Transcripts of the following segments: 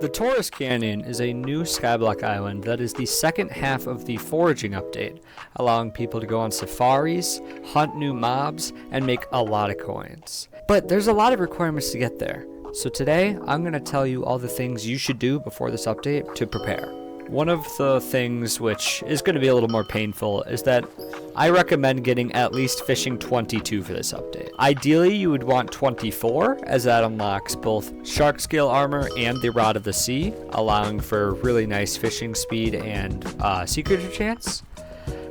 The Taurus Canyon is a new skyblock island that is the second half of the Foraging update, allowing people to go on safaris, hunt new mobs, and make a lot of coins. But there's a lot of requirements to get there, so today I'm going to tell you all the things you should do before this update to prepare. One of the things which is going to be a little more painful is that I recommend getting at least fishing 22 for this update. Ideally, you would want 24, as that unlocks both shark scale armor and the Rod of the Sea, allowing for really nice fishing speed and sea creature chance.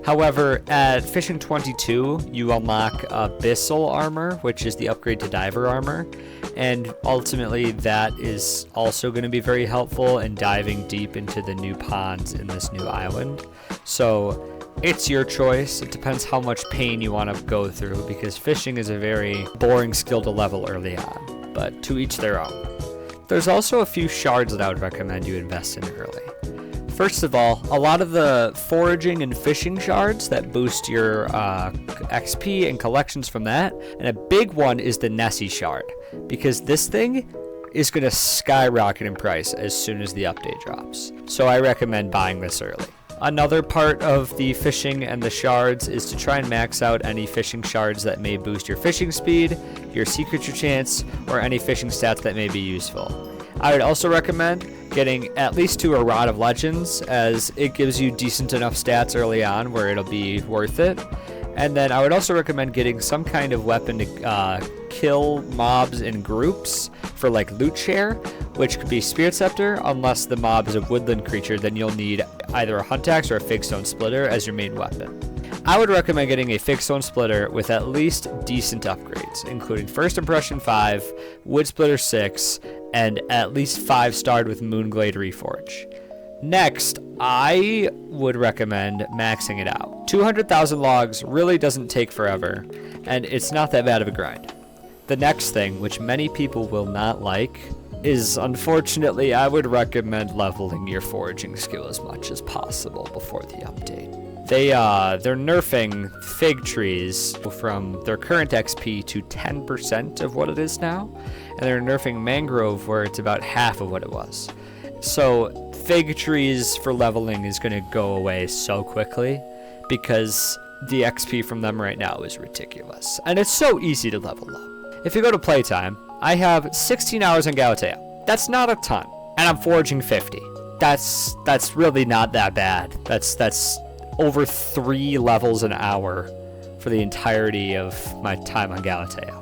However, at fishing 22, you unlock abyssal armor, which is the upgrade to diver armor, and ultimately that is also going to be very helpful in diving deep into the new ponds in this new island. So it's your choice. It depends how much pain you want to go through, because fishing is a very boring skill to level early on, but to each their own. There's also a few shards that I would recommend you invest in early. First of all, a lot of the foraging and fishing shards that boost your XP and collections from that, and a big one is the Nessie shard, because this thing is going to skyrocket in price as soon as the update drops. So I recommend buying this early. Another part of the fishing and the shards is to try and max out any fishing shards that may boost your fishing speed, your sea creature chance, or any fishing stats that may be useful. I would also recommend getting at least to a Rod of Legends, as it gives you decent enough stats early on where it'll be worth it. And then I would also recommend getting some kind of weapon to kill mobs in groups for like loot share, which could be Spirit Scepter. Unless the mob is a woodland creature, then you'll need either a Hunt Axe or a Fig Stone Splitter as your main weapon. I would recommend getting a Fig Stone Splitter with at least decent upgrades, including First Impression 5, Wood Splitter 6, and at least 5-starred with Moonglade Reforge. Next, I would recommend maxing it out. 200,000 logs really doesn't take forever, and it's not that bad of a grind. The next thing, which many people will not like, is unfortunately I would recommend leveling your foraging skill as much as possible before the update. They're nerfing fig trees from their current XP to 10% of what it is now, and they're nerfing mangrove where it's about half of what it was. So fig trees for leveling is going to go away so quickly because the XP from them right now is ridiculous, and it's so easy to level up. If you go to playtime, I have 16 hours on Galatea. That's not a ton, and I'm foraging 50. That's really not that bad. That's over 3 levels an hour for the entirety of my time on Galatea.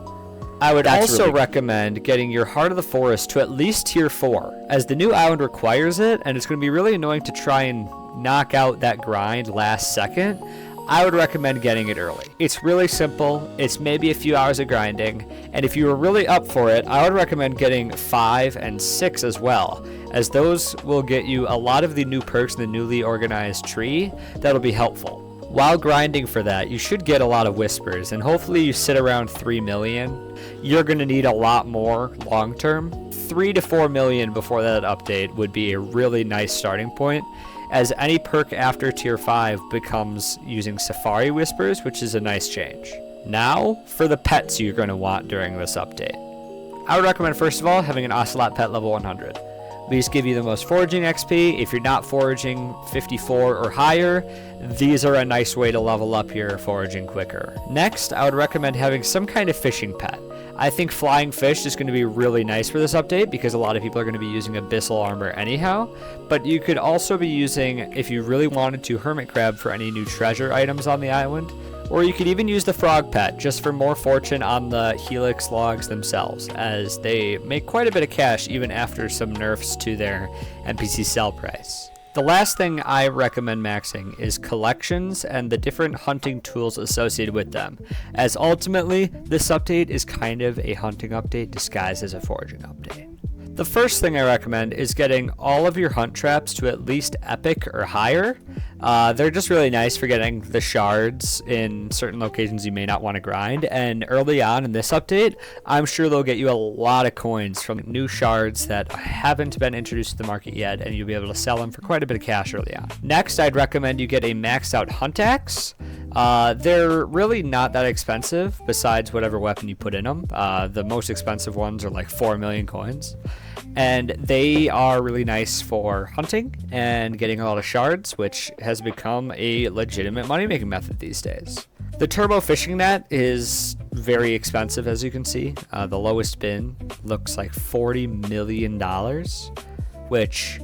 I would also recommend getting your Heart of the Forest to at least tier 4, as the new island requires it, and it's going to be really annoying to try and knock out that grind last second. I would recommend getting it early. It's really simple. It's maybe a few hours of grinding, and if you were really up for it, I would recommend getting 5 and 6 as well, as those will get you a lot of the new perks in the newly organized tree that'll be helpful. While grinding for that, you should get a lot of whispers, and hopefully you sit around 3 million. You're going to need a lot more long term. 3 to 4 million before that update would be a really nice starting point, as any perk after tier 5 becomes using Safari Whispers, which is a nice change. Now, for the pets you're going to want during this update. I would recommend, first of all, having an Ocelot pet level 100. These give you the most foraging XP. If you're not foraging 54 or higher, these are a nice way to level up your foraging quicker. Next, I would recommend having some kind of fishing pet. I think flying fish is going to be really nice for this update because a lot of people are going to be using abyssal armor anyhow, but you could also be using, if you really wanted to, hermit crab for any new treasure items on the island. Or you could even use the frog pet just for more fortune on the helix logs themselves, as they make quite a bit of cash even after some nerfs to their NPC sell price. The last thing I recommend maxing is collections and the different hunting tools associated with them, as ultimately this update is kind of a hunting update disguised as a foraging update. The first thing I recommend is getting all of your hunt traps to at least epic or higher. They're just really nice for getting the shards in certain locations you may not want to grind, and early on in this update, I'm sure they'll get you a lot of coins from new shards that haven't been introduced to the market yet, and you'll be able to sell them for quite a bit of cash early on. Next, I'd recommend you get a maxed out Hunt Axe. They're really not that expensive besides whatever weapon you put in them. The most expensive ones are like 4 million coins. And they are really nice for hunting and getting a lot of shards, which has become a legitimate money-making method these days. The turbo fishing net is very expensive, as you can see. The lowest bin looks like $40 million, which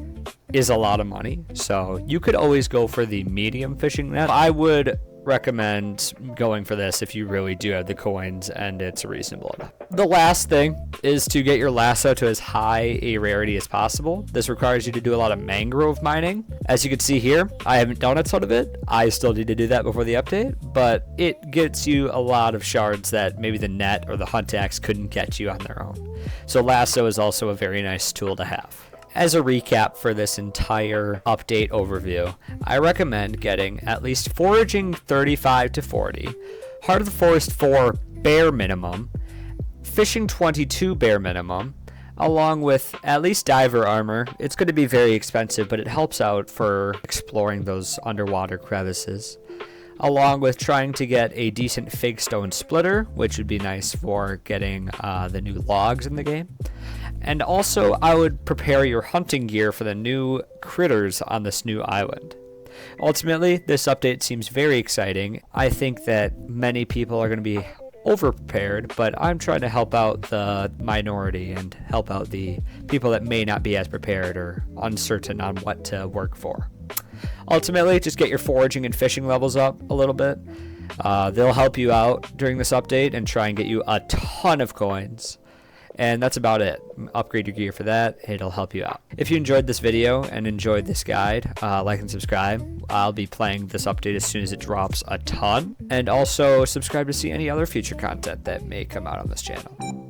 is a lot of money. So you could always go for the medium fishing net. I would recommend going for this if you really do have the coins and it's reasonable enough. The last thing is to get your lasso to as high a rarity as possible. This requires you to do a lot of mangrove mining. As you can see here, I haven't done a ton of it. I still need to do that before the update, but it gets you a lot of shards that maybe the net or the hunt axe couldn't get you on their own. So lasso is also a very nice tool to have. As a recap for this entire update overview, I recommend getting at least Foraging 35 to 40, Heart of the Forest 4 bare minimum, Fishing 22 bare minimum, along with at least diver armor. It's going to be very expensive, but it helps out for exploring those underwater crevices, along with trying to get a decent fig stone splitter, which would be nice for getting the new logs in the game. And also, I would prepare your hunting gear for the new critters on this new island. Ultimately, this update seems very exciting. I think that many people are going to be over-prepared, but I'm trying to help out the minority and help out the people that may not be as prepared or uncertain on what to work for. Ultimately, just get your foraging and fishing levels up a little bit. They'll help you out during this update and try and get you a ton of coins. And that's about it. Upgrade your gear for that. It'll help you out. If you enjoyed this video and enjoyed this guide, like and subscribe. I'll be playing this update as soon as it drops a ton. And also subscribe to see any other future content that may come out on this channel.